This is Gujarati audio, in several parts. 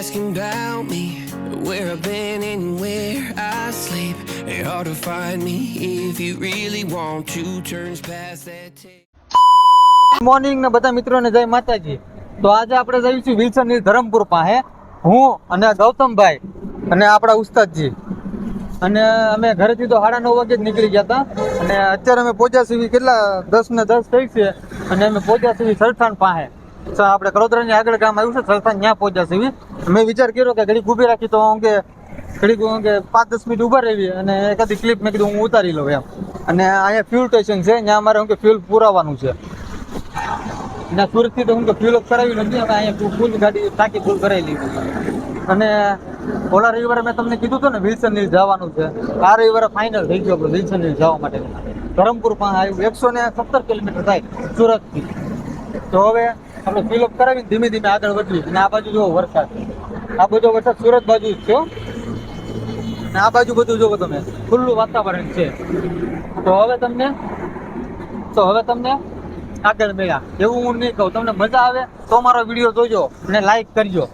asking about me, where I've been and where I sleep. It's hard to find me if you really want to. Turns past that tape. Morning ને બધા મિત્રોને જય માતાજી. તો આજે આપણે જઈશું વિલ્સન હિલ ધરમપુર પાસે. હું અને ગૌતમભાઈ અને આપણા ઉસ્તાદજી અને અમે ઘરેથી તો 9:30 વાગે જ નીકળી ગયા હતા અને અત્યારે અમે પહોંચ્યા છીએ કેટલા 10 ને 10 થઈ છે અને અમે પહોંચ્યા છીએ સરથાણ પાસે. આપણે કડોદરાની આગળ ગામ આવ્યું છે સરથાણ, ત્યાં પહોંચ્યા છીએ. મેં વિચાર કર્યો કે ઘડીક ઊભી રાખી તો કે ઘડીક કે 5-10 મિનિટ ઊભા રહેવી અને એકાદી ક્લિપ મેં કીધું હું ઉતારી લઉં એમ. અને અહીંયા ફ્યુલ સ્ટેશન છે, ત્યાં અમારે શું કે ફ્યુલ પુરાવાનું છે. ના સુરતથી તો હું કે ફ્યુલ કરાવી નથી, હવે અહીંયા ફૂલ ગાડી ટાંકી ફૂલ કરાવી લીધી. અને ઓલા રવિવારે મેં તમને કીધું હતું ને વિલ્સન હિલ જવાનું છે, આ રવિવારે ફાઇનલ થઈ ગયો વિલ્સન હિલ જવા માટે. ધરમપુર પાસે આવ્યું 117 કિલોમીટર થાય સુરતથી. તો હવે આપણે ફ્યુલ કરાવીને ધીમે ધીમે આગળ વધીએ. અને આ બાજુ જુઓ વરસાદ, આ બધો વરસાદ સુરત બાજુ જ છે અને આ બાજુ બધું જોવો તમે ખુલ્લું વાતાવરણ છે. તો હવે તમને આગળ મળ્યા એવું હું નહીં કહું. તમને મજા આવે તો મારો વિડીયો જોજો અને લાઈક કરજો.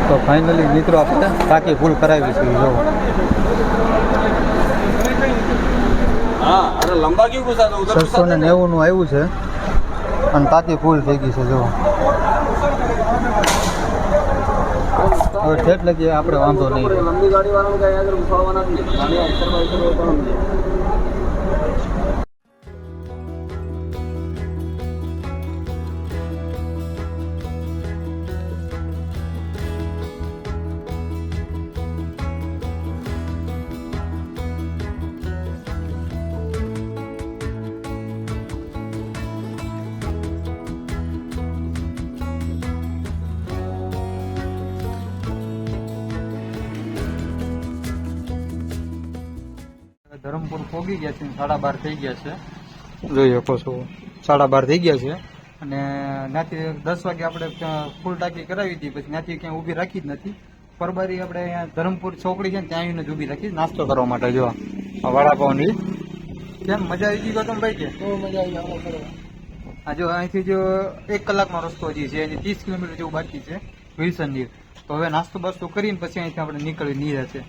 તો ફાઇનલી મિત્રો આપણે ટાંકી ફૂલ કરાવી છે. જો હા, અરે લંબા ક્યું ગુસા તો ઉધર 690 નું આવ્યું છે અને ટાંકી ફૂલ થઈ ગઈ છે. જો હવે ઠેઠ લગી આપણે વાંધો નહીં. લંબી ગાડી વાળાને કઈ આગળ ઉઠાવવાના જ નહીં. ગાડી અક્ષરમાં પણ ધરમપુર પહોંચી ગયા છે, 12:30 થઈ ગયા છે. જોઈ શકો છો 12:30 થઈ ગયા છે. અને ત્યાંથી 10 વાગે આપણે ફૂલ ટાંકી કરાવી હતી, પછી ત્યાંથી ક્યાંય ઊભી રાખી જ નથી. પરબારી આપણે અહીંયા ધરમપુર ચોકડી છે ને ત્યાં આવીને જ ઊભી રાખી નાસ્તો કરવા માટે. જો આ વડાપાવની કેમ મજા આવી ગઈ ગૌતમભાઈ? કે બહુ મજા આવી. આ જો અહીંથી જો 1 કલાકનો રસ્તો હજી છે, એની 30 કિલોમીટર જેવું બાકી છે વિલ્સન હિલ. તો હવે નાસ્તો બાસ્તો કરીને પછી અહીંથી આપણે નીકળી નીકળે છે.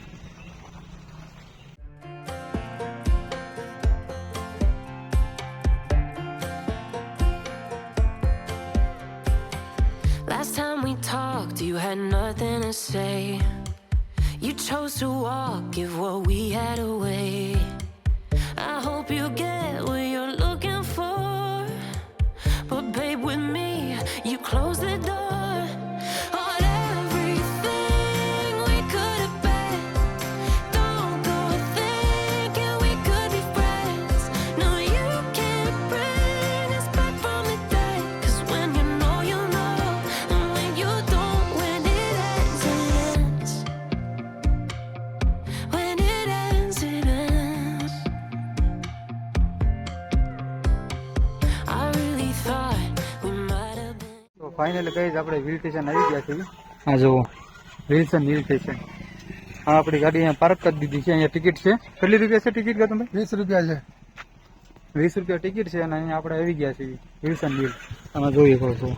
Last time we talked, you had nothing to say. You chose to walk, give what we had away. I hope you get what you're looking for, but babe, with me, you close the door on everything we could have been. Don't go thinking we could be friends. No, you can't bring us back from the dead. 'Cause when you know, you know. And when you don't, when it ends, it ends. When it ends, it ends. I really thought we might have been. તો ફાઇનલી કઈ આપણે હિલ સ્ટેશન આવી ગયા છીએ. આ જુઓ વિલ્સન હિલ સ્ટેશન. હા, આપણી ગાડી અહીંયા પાર્ક કરી દીધી છે. અહીંયા ટિકિટ છે. કેટલી રૂપિયા છે ટિકિટ का તમે? 20 રૂપિયા છે. 20 રૂપિયા ટિકિટ છે અને અહીંયા આપણે આવી ગયા છીએ વિલ્સન હિલ. તમે જોઈ શકો છો.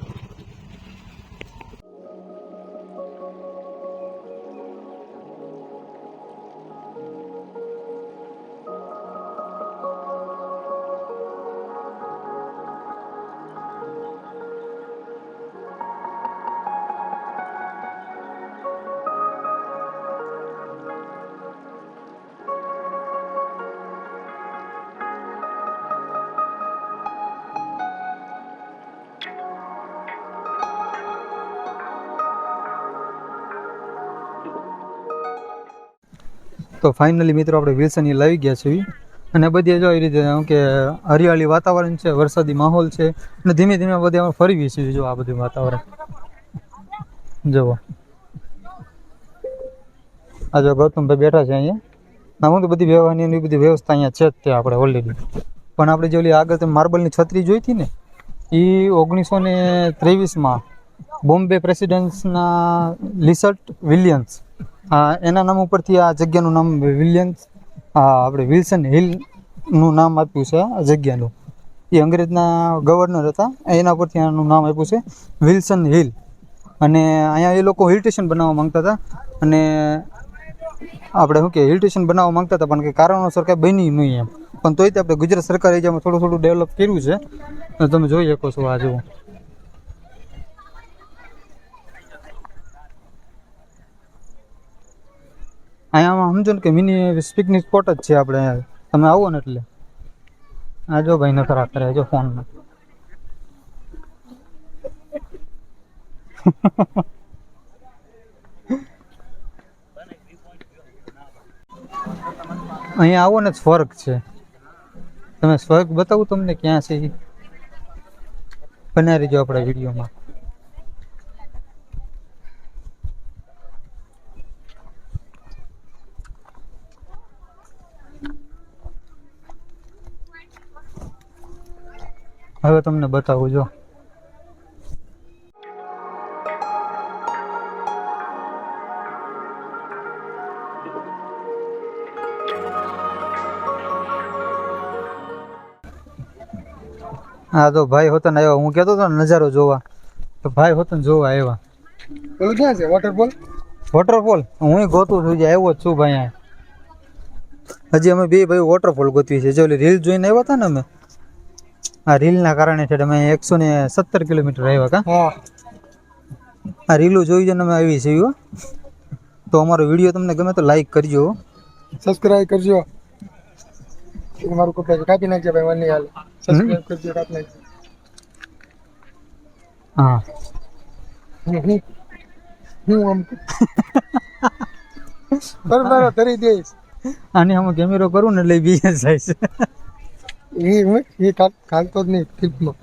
તો ફાઇનલી મિત્રો આપણે વિલ્સન હિલ આવી ગયા છીએ અને બધી જો એ રીતે કે હરિયાળી વાતાવરણ છે, વરસાદી માહોલ છે અને ધીમે ધીમે બધે અમે ફરવી છીએ. જો આ બધું વાતાવરણ જુઓ. આ જો ગૌતમભાઈ બેઠા છે અહીંયા. ના હું તો બધી વ્યવહારની બધી વ્યવસ્થા અહીંયા છે જ તે આપણે ઓલરેડી. પણ આપણે જે ઓલી આગળ તમે માર્બલની છત્રી જોઈ હતી ને, એ 1923માં બોમ્બે પ્રેસિડેન્ટના લિસર્ટ વિલિયમ્સ એના નામ ઉપરથી આ જગ્યાનું નામ આપણે વિલ્સન હિલનું નામ આપ્યું છે આ જગ્યાનું. એ અંગ્રેજના ગવર્નર હતા, એના પરથી આનું નામ આપ્યું છે વિલ્સન હિલ. અને અહીંયા એ લોકો હિલ સ્ટેશન બનાવવા માંગતા હતા અને આપણે શું કે હિલ સ્ટેશન બનાવવા માંગતા હતા પણ કે કારણોસર કાંઈ બની નહીં એમ પણ તોય તે આપણે ગુજરાત સરકાર એરિયામાં થોડું થોડું ડેવલપ કર્યું છે તો તમે જોઈ શકો છો આ જુઓ. અહીંયા સમજો ને કે મિની પિકનિક સ્પોટ જ છે આપણે તમે આવો ને એટલે આ જો ભાઈ નખરા કરે જો ફોનમાં. અહીંયા આવો ને સ્વર્ગ છે. તમે સ્વર્ગ બતાવું તમને ક્યાં છે ઈ? બનાવી રહીજો આપણા વિડીયોમાં. હવે તમને બતાવું જો. હા તો ભાઈ હોતન આવ્યા. હું કહેતો હતો ને નજારો જોવા તો ભાઈ હોતન જોવા આવ્યા. પેલું ક્યાં છે વોટરફોલ? વોટરફોલ હું ગોતું છું જે આવ્યો જ છું ભાઈ અહીંયા. હજી અમે બે ભાઈ વોટરફોલ ગોતવી છે. જો ઓલી રીલ જોઈને આવ્યા હતા ને અમે આ રીલના કારણે છે અમે 117 કિલોમીટર આવ્યા કા. હા આ રીલો જોઈ જઈને અમે આવી છીએ. તો અમારો વિડીયો તમને ગમે તો લાઈક કરજો, સબસ્ક્રાઇબ કરજો. મારું કપડા કાપી નાખજો ભાઈ મને હાલ સબસ્ક્રાઇબ કરજો કાપી નાખજો. હા હું આમ કરનારો કરી દઈશ. આને હું કેમેરો કરું ને એટલે બી જાય છે. એ કાઢતો જ નહીં ક્લિપમાં.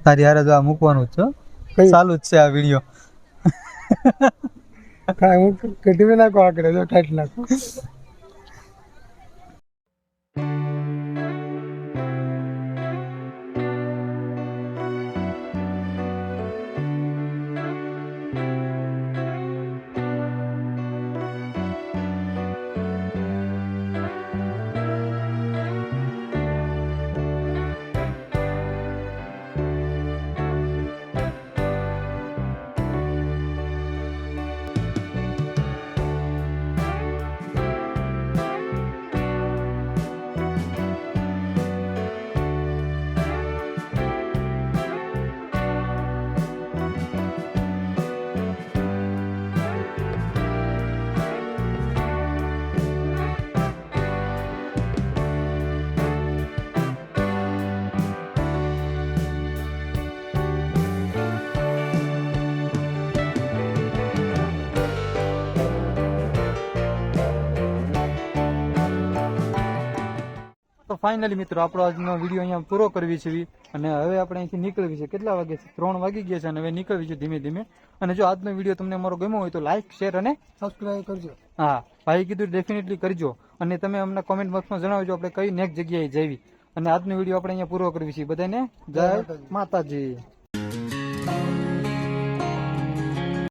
તારી હારે જો આ મૂકવાનું જ છે. ચાલુ જ છે આ વિડીયો. કાંઈ હું કઢી નાખો આગળ જો કાઢી નાખો. તો ફાઇનલી મિત્રો આપણો આજનો વિડીયો અહીંયા પૂરો કરવી છે અને હવે આપણે અહીંથી નીકળવી છે. કેટલા વાગે છે? 3 વાગી ગયા છે અને હવે નીકળવી છે ધીમે ધીમે. અને જો આજનો વિડીયો તમને અમારો ગમ્યો હોય તો લાઈક શેર અને સબસ્ક્રાઇબ કરજો. હા ભાઈ કીધું ડેફિનેટલી કરજો. અને તમે અમને કોમેન્ટ બોક્સમાં જણાવજો આપણે કઈ નેક્સ્ટ જગ્યાએ જઈએ. અને આજનો વિડીયો આપણે અહીંયા પૂરો કરવી છે. બધાને જય માતાજી.